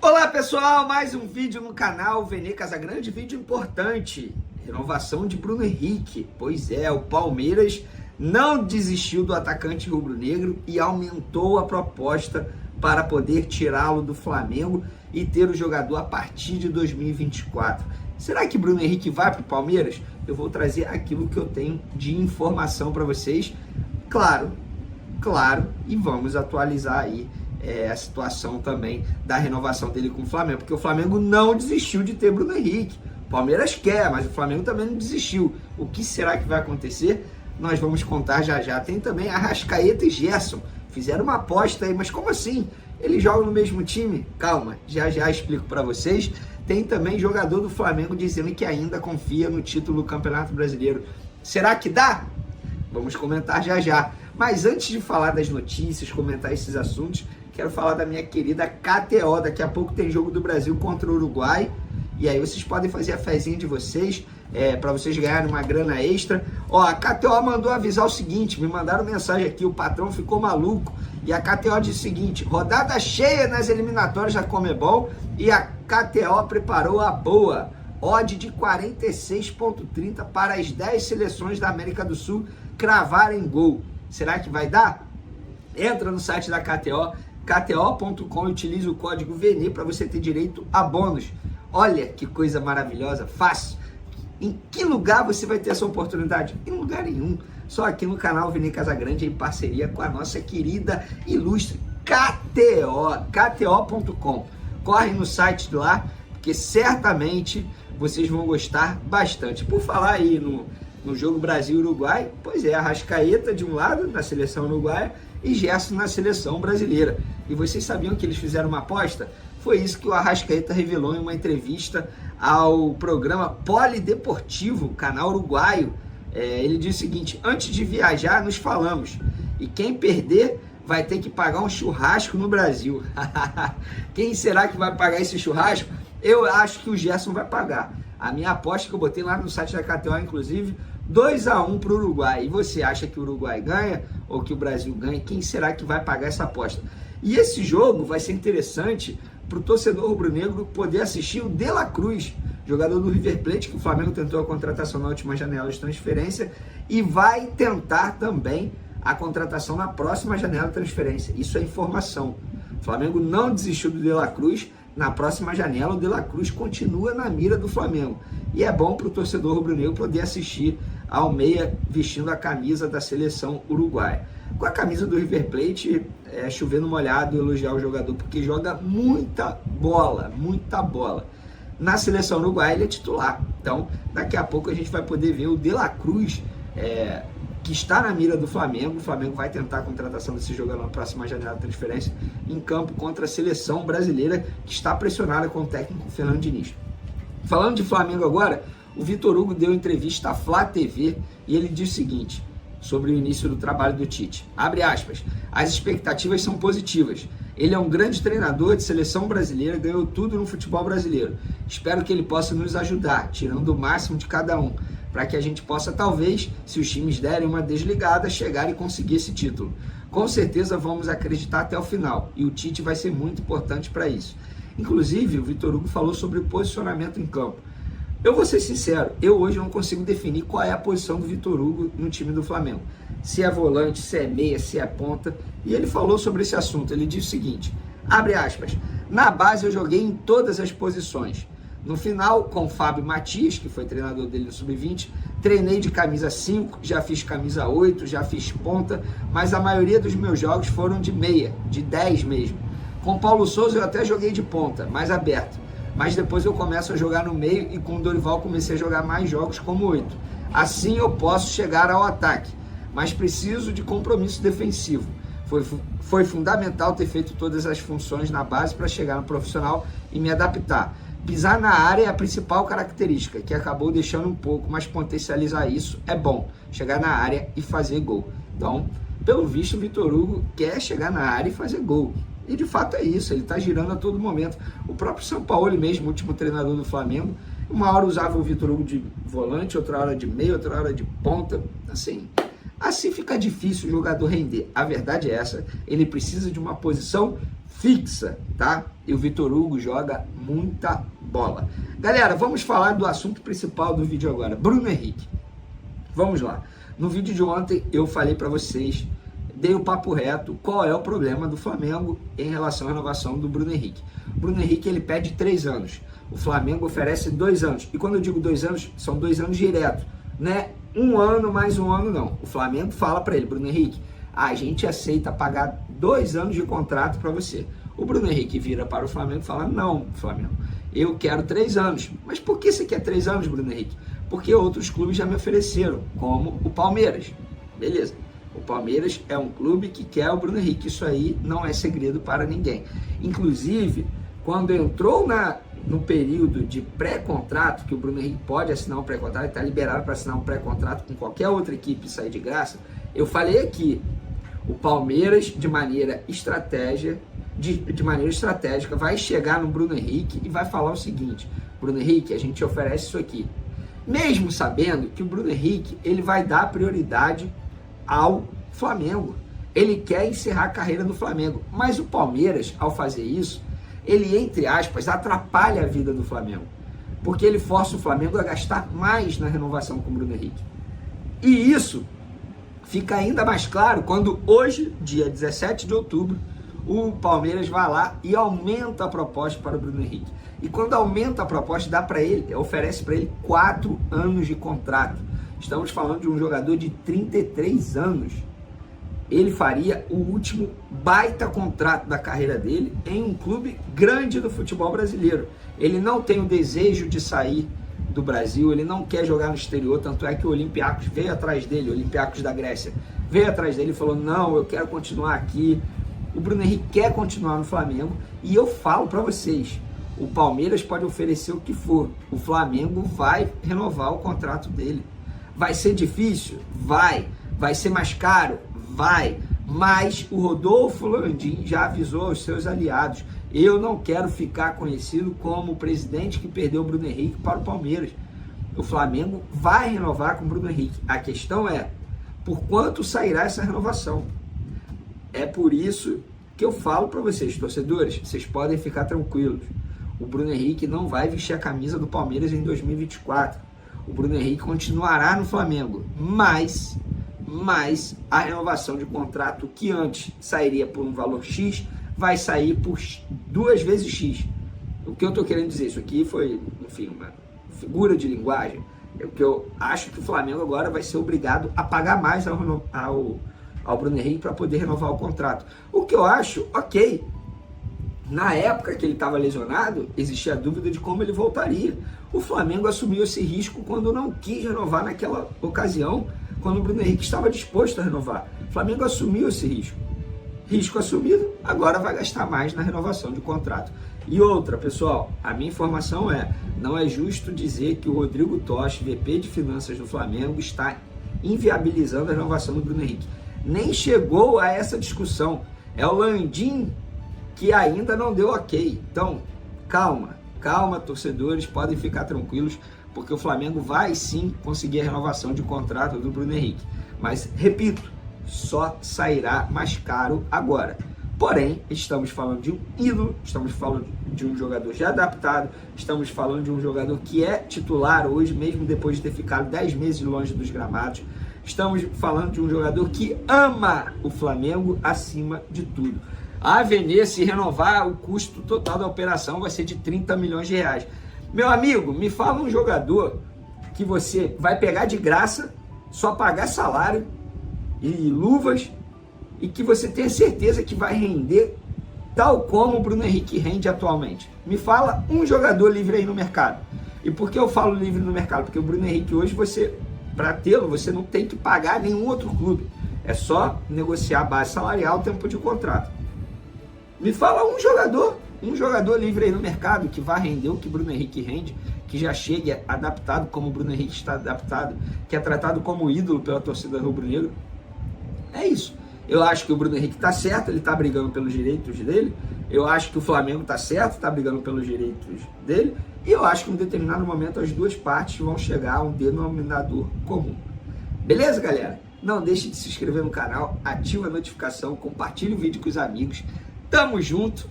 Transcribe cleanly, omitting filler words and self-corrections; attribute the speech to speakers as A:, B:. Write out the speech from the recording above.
A: Olá pessoal, mais um vídeo no canal Vene Casagrande, vídeo importante, renovação de Bruno Henrique. Pois é, o Palmeiras não desistiu do atacante rubro-negro e aumentou a proposta para poder tirá-lo do Flamengo e ter o jogador a partir de 2024. Será que Bruno Henrique vai para o Palmeiras? Eu vou trazer aquilo que eu tenho de informação para vocês, claro, e vamos atualizar aí a situação também da renovação dele com o Flamengo, porque o Flamengo não desistiu de ter Bruno Henrique. O Palmeiras quer, mas o Flamengo também não desistiu. O que será que vai acontecer? Nós vamos contar já já. Tem também Arrascaeta e Gerson. Fizeram uma aposta aí, mas como assim? Eles jogam no mesmo time? Calma, já explico para vocês. Tem também jogador do Flamengo dizendo que ainda confia no título do Campeonato Brasileiro. Será que dá? Vamos comentar já já. Mas antes de falar das notícias, comentar esses assuntos, quero falar da minha querida KTO. Daqui a pouco tem jogo do Brasil contra o Uruguai. E aí vocês podem fazer a fezinha de vocês, para vocês ganharem uma grana extra. Ó, a KTO mandou avisar o seguinte, me mandaram mensagem aqui, o patrão ficou maluco. E a KTO disse o seguinte: rodada cheia nas eliminatórias da Conmebol e a KTO preparou a boa. Odd de 46,30 para as 10 seleções da América do Sul cravarem gol. Será que vai dar? Entra no site da KTO, kto.com, e utilize o código VENE para você ter direito a bônus. Olha que coisa maravilhosa, fácil. Em que lugar você vai ter essa oportunidade? Em lugar nenhum. Só aqui no canal Vene Casagrande, em parceria com a nossa querida, ilustre KTO, kto.com. Corre no site lá, porque certamente vocês vão gostar bastante. Por falar aí no jogo Brasil-Uruguai, pois é, Arrascaeta de um lado, na seleção uruguaia, e Gerson na seleção brasileira. E vocês sabiam que eles fizeram uma aposta? Foi isso que o Arrascaeta revelou em uma entrevista ao programa Polideportivo, canal uruguaio. Ele disse o seguinte: antes de viajar nos falamos, e quem perder vai ter que pagar um churrasco no Brasil. Quem será que vai pagar esse churrasco? Eu acho que o Gerson vai pagar. A minha aposta que eu botei lá no site da KTO, inclusive, 2-1 para o Uruguai. E você acha que o Uruguai ganha ou que o Brasil ganha? Quem será que vai pagar essa aposta? E esse jogo vai ser interessante para o torcedor rubro-negro poder assistir o De La Cruz, jogador do River Plate, que o Flamengo tentou a contratação na última janela de transferência e vai tentar também a contratação na próxima janela de transferência. Isso é informação. O Flamengo não desistiu do De La Cruz. Na próxima janela, o De La Cruz continua na mira do Flamengo. E é bom para o torcedor rubro-negro poder assistir ao meia vestindo a camisa da seleção uruguaia. Com a camisa do River Plate, chovendo molhado elogiar o jogador, porque joga muita bola. Na seleção uruguaia ele é titular. Então, daqui a pouco a gente vai poder ver o De La Cruz, que está na mira do Flamengo. O Flamengo vai tentar a contratação desse jogador na próxima janela de transferência em campo contra a seleção brasileira, que está pressionada com o técnico Fernando Diniz. Falando de Flamengo agora, o Vitor Hugo deu entrevista à Flá TV e ele disse o seguinte sobre o início do trabalho do Tite. Abre aspas: as expectativas são positivas. Ele é um grande treinador de seleção brasileira, ganhou tudo no futebol brasileiro. Espero que ele possa nos ajudar, tirando o máximo de cada um, para que a gente possa, talvez, se os times derem uma desligada, chegar e conseguir esse título. Com certeza vamos acreditar até o final, e o Tite vai ser muito importante para isso. Inclusive, o Vitor Hugo falou sobre o posicionamento em campo. Eu vou ser sincero, eu hoje não consigo definir qual é a posição do Vitor Hugo no time do Flamengo. Se é volante, se é meia, se é ponta. E ele falou sobre esse assunto, ele disse o seguinte, abre aspas: na base eu joguei em todas as posições. No final, com o Fábio Matias, que foi treinador dele no Sub-20, treinei de camisa 5, já fiz camisa 8, já fiz ponta, mas a maioria dos meus jogos foram de meia, de 10 mesmo. Com Paulo Souza eu até joguei de ponta, mais aberto, mas depois eu começo a jogar no meio e com o Dorival comecei a jogar mais jogos como 8. Assim eu posso chegar ao ataque, mas preciso de compromisso defensivo. Foi fundamental ter feito todas as funções na base para chegar no profissional e me adaptar. Pisar na área é a principal característica, que acabou deixando um pouco, mas potencializar isso é bom. Chegar na área e fazer gol. Então, pelo visto, o Vitor Hugo quer chegar na área e fazer gol. E de fato é isso, ele está girando a todo momento. O próprio Sampaoli mesmo, último treinador do Flamengo, uma hora usava o Vitor Hugo de volante, outra hora de meio, outra hora de ponta. Assim fica difícil o jogador render. A verdade é essa, ele precisa de uma posição fixa, tá? E o Vitor Hugo joga muita bola. Galera, vamos falar do assunto principal do vídeo agora, Bruno Henrique. Vamos lá. No vídeo de ontem eu falei para vocês, dei o papo reto, qual é o problema do Flamengo em relação à renovação do Bruno Henrique. O Bruno Henrique, ele pede 3 anos. O Flamengo oferece 2 anos. E quando eu digo 2 anos, são 2 anos direto, né? 1 ano mais 1 ano não. O Flamengo fala para ele, Bruno Henrique, a gente aceita pagar 2 anos de contrato para você. O Bruno Henrique vira para o Flamengo e fala, não, Flamengo, eu quero 3 anos. Mas por que você quer 3 anos, Bruno Henrique? Porque outros clubes já me ofereceram, como o Palmeiras. Beleza. O Palmeiras é um clube que quer o Bruno Henrique. Isso aí não é segredo para ninguém. Inclusive, quando entrou no período de pré-contrato, que o Bruno Henrique pode assinar um pré-contrato, ele está liberado para assinar um pré-contrato com qualquer outra equipe e sair de graça, eu falei aqui, o Palmeiras, de maneira estratégica, vai chegar no Bruno Henrique e vai falar o seguinte, Bruno Henrique, a gente oferece isso aqui. Mesmo sabendo que o Bruno Henrique, ele vai dar prioridade ao Flamengo. Ele quer encerrar a carreira no Flamengo. Mas o Palmeiras, ao fazer isso, ele, entre aspas, atrapalha a vida do Flamengo. Porque ele força o Flamengo a gastar mais na renovação com o Bruno Henrique. E isso fica ainda mais claro quando hoje, dia 17 de outubro, o Palmeiras vai lá e aumenta a proposta para o Bruno Henrique. E quando aumenta a proposta, dá para ele, oferece para ele 4 anos de contrato. Estamos falando de um jogador de 33 anos. Ele faria o último baita contrato da carreira dele em um clube grande do futebol brasileiro. Ele não tem o desejo de sair do Brasil, ele não quer jogar no exterior, tanto é que o Olympiacos veio atrás dele, o Olympiacos da Grécia, veio atrás dele e falou, não, eu quero continuar aqui. O Bruno Henrique quer continuar no Flamengo e eu falo para vocês, o Palmeiras pode oferecer o que for, o Flamengo vai renovar o contrato dele. Vai ser difícil? Vai. Vai ser mais caro? Vai. Mas o Rodolfo Landim já avisou aos seus aliados, eu não quero ficar conhecido como o presidente que perdeu o Bruno Henrique para o Palmeiras. O Flamengo vai renovar com o Bruno Henrique. A questão é, por quanto sairá essa renovação? É por isso que eu falo para vocês, torcedores, vocês podem ficar tranquilos. O Bruno Henrique não vai vestir a camisa do Palmeiras em 2024. O Bruno Henrique continuará no Flamengo, mas a renovação de contrato que antes sairia por um valor X, vai sair por 2 vezes X. O que eu estou querendo dizer, isso aqui foi, enfim, uma figura de linguagem, é o que eu acho que o Flamengo agora vai ser obrigado a pagar mais ao Bruno Henrique para poder renovar o contrato. O que eu acho, ok. Na época que ele estava lesionado, existia a dúvida de como ele voltaria. O Flamengo assumiu esse risco quando não quis renovar naquela ocasião, quando o Bruno Henrique estava disposto a renovar. O Flamengo assumiu esse risco. Risco assumido, agora vai gastar mais na renovação de contrato. E outra, pessoal, a minha informação é, não é justo dizer que o Rodrigo Toshi, VP de Finanças do Flamengo, está inviabilizando a renovação do Bruno Henrique. Nem chegou a essa discussão. É o Landim que ainda não deu ok. Então, calma, torcedores, podem ficar tranquilos, porque o Flamengo vai sim conseguir a renovação de contrato do Bruno Henrique. Mas, repito, só sairá mais caro agora. Porém, estamos falando de um ídolo, estamos falando de um jogador já adaptado, estamos falando de um jogador que é titular hoje, mesmo depois de ter ficado 10 meses longe dos gramados. Estamos falando de um jogador que ama o Flamengo acima de tudo. A Avenir, se renovar, o custo total da operação vai ser de 30 milhões de reais. Meu amigo, me fala um jogador que você vai pegar de graça, só pagar salário e luvas, e que você tenha certeza que vai render tal como o Bruno Henrique rende atualmente. Me fala um jogador livre aí no mercado. E por que eu falo livre no mercado? Porque o Bruno Henrique hoje, para tê-lo, você não tem que pagar nenhum outro clube. É só negociar a base salarial, tempo de contrato. Me fala um jogador livre aí no mercado que vai render o que o Bruno Henrique rende, que já chegue adaptado como o Bruno Henrique está adaptado, que é tratado como ídolo pela torcida rubro-negra. É isso. Eu acho que o Bruno Henrique está certo, ele está brigando pelos direitos dele. Eu acho que o Flamengo está certo, está brigando pelos direitos dele. E eu acho que em um determinado momento as duas partes vão chegar a um denominador comum. Beleza, galera? Não deixe de se inscrever no canal, ativa a notificação, compartilhe o vídeo com os amigos. Tamo junto.